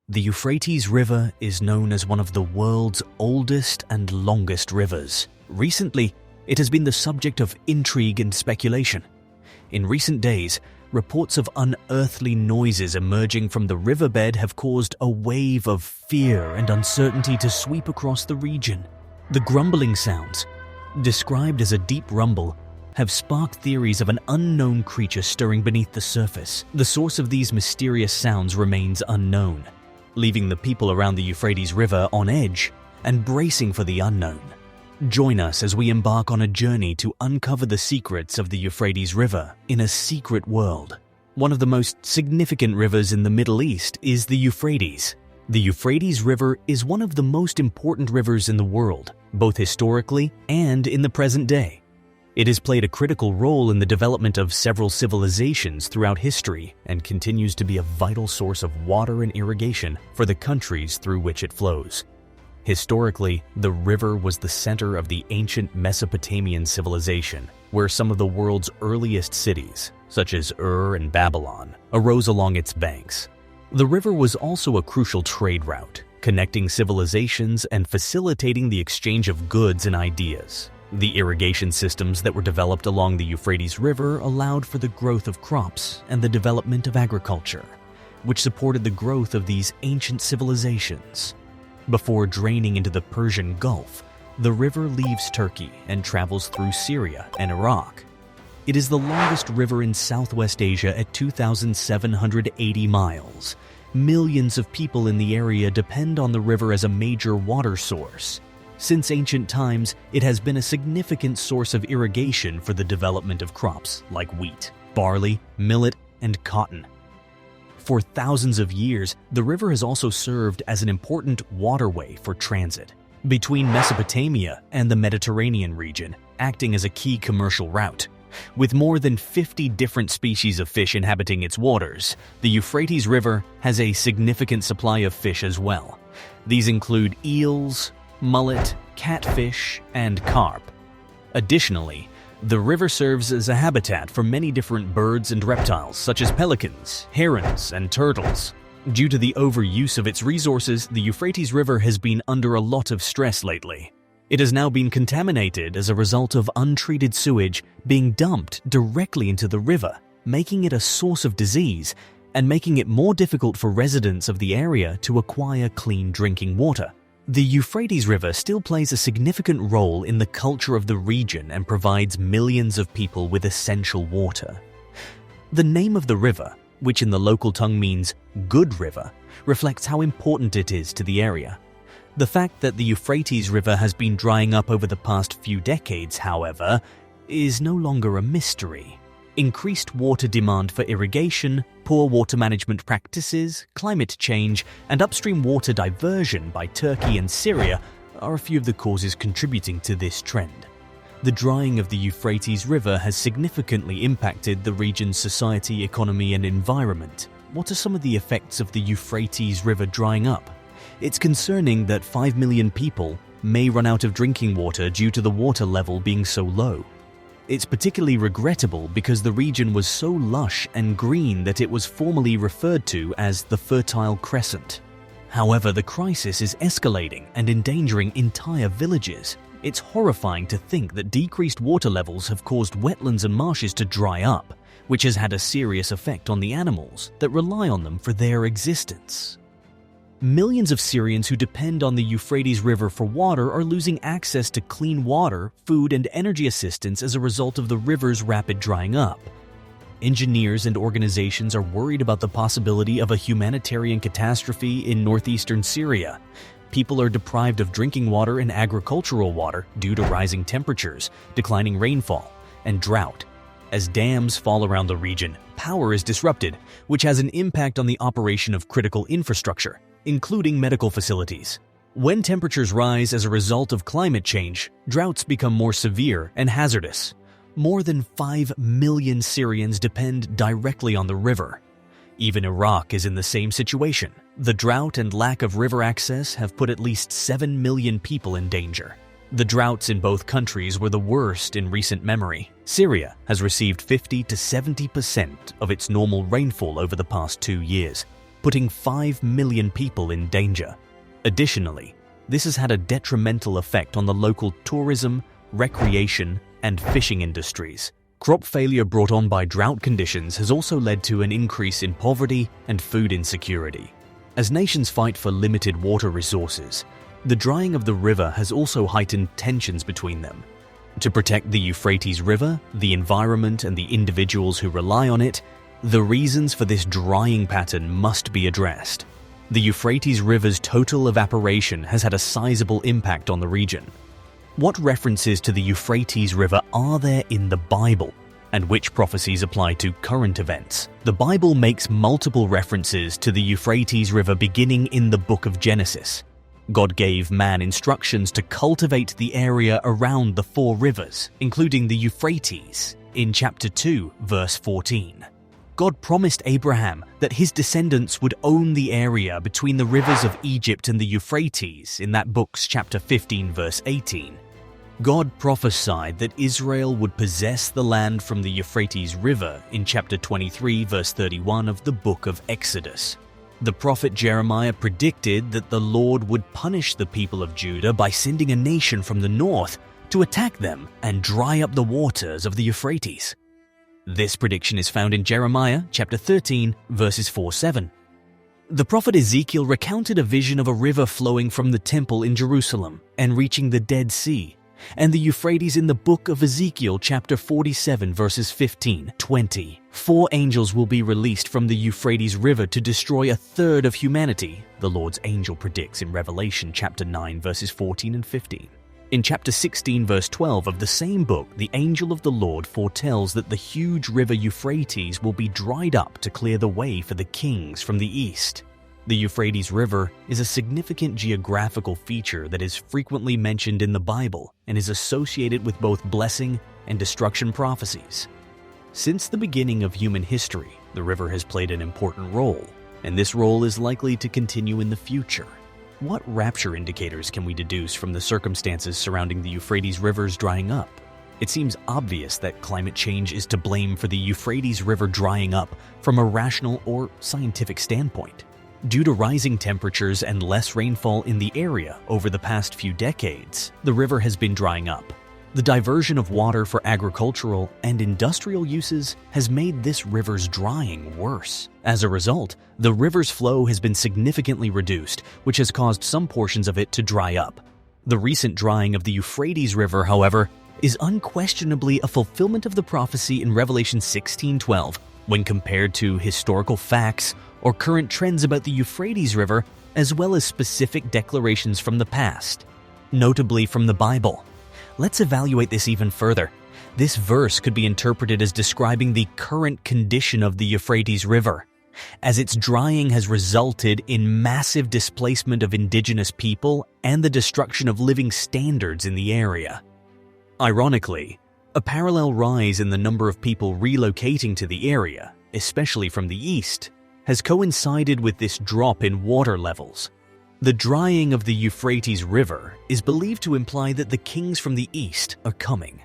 The Euphrates River is known as one of the world's oldest and longest rivers. Recently, it has been the subject of intrigue and speculation. In recent days, reports of unearthly noises emerging from the riverbed have caused a wave of fear and uncertainty to sweep across the region. The grumbling sounds, described as a deep rumble, have sparked theories of an unknown creature stirring beneath the surface. The source of these mysterious sounds remains unknown, leaving the people around the Euphrates River on edge and bracing for the unknown. Join us as we embark on a journey to uncover the secrets of the Euphrates River in a secret world. One of the most significant rivers in the Middle East is the Euphrates. The Euphrates River is one of the most important rivers in the world, both historically and in the present day. It has played a critical role in the development of several civilizations throughout history and continues to be a vital source of water and irrigation for the countries through which it flows. Historically, the river was the center of the ancient Mesopotamian civilization, where some of the world's earliest cities, such as Ur and Babylon, arose along its banks. The river was also a crucial trade route, connecting civilizations and facilitating the exchange of goods and ideas. The irrigation systems that were developed along the Euphrates River allowed for the growth of crops and the development of agriculture, which supported the growth of these ancient civilizations. Before draining into the Persian Gulf, the river leaves Turkey and travels through Syria and Iraq. It is the longest river in Southwest Asia at 2,780 miles. Millions of people in the area depend on the river as a major water source. Since ancient times, it has been a significant source of irrigation for the development of crops like wheat, barley, millet, and cotton. For thousands of years, the river has also served as an important waterway for transit between Mesopotamia and the Mediterranean region, acting as a key commercial route. With more than 50 different species of fish inhabiting its waters, the Euphrates River has a significant supply of fish as well. These include eels, mullet, catfish, and carp. Additionally, the river serves as a habitat for many different birds and reptiles such as pelicans, herons, and turtles. Due to the overuse of its resources, the Euphrates River has been under a lot of stress lately. It has now been contaminated as a result of untreated sewage being dumped directly into the river, making it a source of disease and making it more difficult for residents of the area to acquire clean drinking water. The Euphrates River still plays a significant role in the culture of the region and provides millions of people with essential water. The name of the river, which in the local tongue means good river, reflects how important it is to the area. The fact that the Euphrates River has been drying up over the past few decades, however, is no longer a mystery. Increased water demand for irrigation, poor water management practices, climate change, and upstream water diversion by Turkey and Syria are a few of the causes contributing to this trend. The drying of the Euphrates River has significantly impacted the region's society, economy, and environment. What are some of the effects of the Euphrates River drying up? It's concerning that 5 million people may run out of drinking water due to the water level being so low. It's particularly regrettable because the region was so lush and green that it was formerly referred to as the Fertile Crescent. However, the crisis is escalating and endangering entire villages. It's horrifying to think that decreased water levels have caused wetlands and marshes to dry up, which has had a serious effect on the animals that rely on them for their existence. Millions of Syrians who depend on the Euphrates River for water are losing access to clean water, food, and energy assistance as a result of the river's rapid drying up. Engineers and organizations are worried about the possibility of a humanitarian catastrophe in northeastern Syria. People are deprived of drinking water and agricultural water due to rising temperatures, declining rainfall, and drought. As dams fall around the region, power is disrupted, which has an impact on the operation of critical infrastructure, including medical facilities. When temperatures rise as a result of climate change, droughts become more severe and hazardous. More than 5 million Syrians depend directly on the river. Even Iraq is in the same situation. The drought and lack of river access have put at least 7 million people in danger. The droughts in both countries were the worst in recent memory. Syria has received 50 to 70% of its normal rainfall over the past 2 years, putting 5 million people in danger. Additionally, this has had a detrimental effect on the local tourism, recreation, and fishing industries. Crop failure brought on by drought conditions has also led to an increase in poverty and food insecurity. As nations fight for limited water resources, the drying of the river has also heightened tensions between them. To protect the Euphrates River, the environment, and the individuals who rely on it, the reasons for this drying pattern must be addressed. The Euphrates River's total evaporation has had a sizable impact on the region. What references to the Euphrates River are there in the Bible, and which prophecies apply to current events? The Bible makes multiple references to the Euphrates River beginning in the book of Genesis. God gave man instructions to cultivate the area around the 4 rivers, including the Euphrates, in chapter 2, verse 14. God promised Abraham that his descendants would own the area between the rivers of Egypt and the Euphrates in that book's chapter 15, verse 18. God prophesied that Israel would possess the land from the Euphrates River in chapter 23, verse 31 of the book of Exodus. The prophet Jeremiah predicted that the Lord would punish the people of Judah by sending a nation from the north to attack them and dry up the waters of the Euphrates. This prediction is found in Jeremiah chapter 13, verses 4-7. The prophet Ezekiel recounted a vision of a river flowing from the temple in Jerusalem and reaching the Dead Sea, and the Euphrates in the book of Ezekiel chapter 47, verses 15-20. 4 angels will be released from the Euphrates River to destroy 1/3 of humanity, the Lord's angel predicts in Revelation chapter 9, verses 14 and 15. In chapter 16, verse 12 of the same book, the angel of the Lord foretells that the huge river Euphrates will be dried up to clear the way for the kings from the east. The Euphrates River is a significant geographical feature that is frequently mentioned in the Bible and is associated with both blessing and destruction prophecies. Since the beginning of human history, the river has played an important role, and this role is likely to continue in the future. What rapture indicators can we deduce from the circumstances surrounding the Euphrates River's drying up? It seems obvious that climate change is to blame for the Euphrates River drying up from a rational or scientific standpoint. Due to rising temperatures and less rainfall in the area over the past few decades, the river has been drying up. The diversion of water for agricultural and industrial uses has made this river's drying worse. As a result, the river's flow has been significantly reduced, which has caused some portions of it to dry up. The recent drying of the Euphrates River, however, is unquestionably a fulfillment of the prophecy in Revelation 16:12 when compared to historical facts or current trends about the Euphrates River, as well as specific declarations from the past, notably from the Bible. Let's evaluate this even further. This verse could be interpreted as describing the current condition of the Euphrates River, as its drying has resulted in massive displacement of indigenous people and the destruction of living standards in the area. Ironically, a parallel rise in the number of people relocating to the area, especially from the east, has coincided with this drop in water levels. The drying of the Euphrates River is believed to imply that the kings from the east are coming.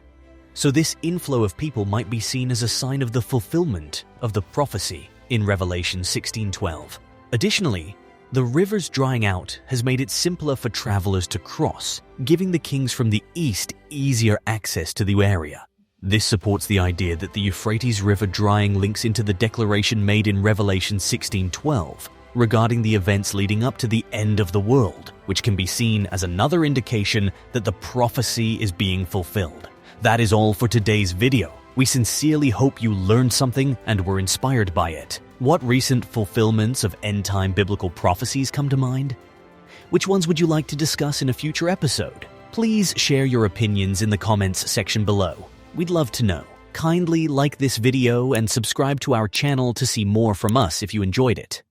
So this inflow of people might be seen as a sign of the fulfillment of the prophecy in Revelation 16:12. Additionally, the river's drying out has made it simpler for travelers to cross, giving the kings from the east easier access to the area. This supports the idea that the Euphrates River drying links into the declaration made in Revelation 16:12 regarding the events leading up to the end of the world, which can be seen as another indication that the prophecy is being fulfilled. That is all for today's video. We sincerely hope you learned something and were inspired by it. What recent fulfillments of end-time biblical prophecies come to mind? Which ones would you like to discuss in a future episode? Please share your opinions in the comments section below. We'd love to know. Kindly like this video and subscribe to our channel to see more from us if you enjoyed it.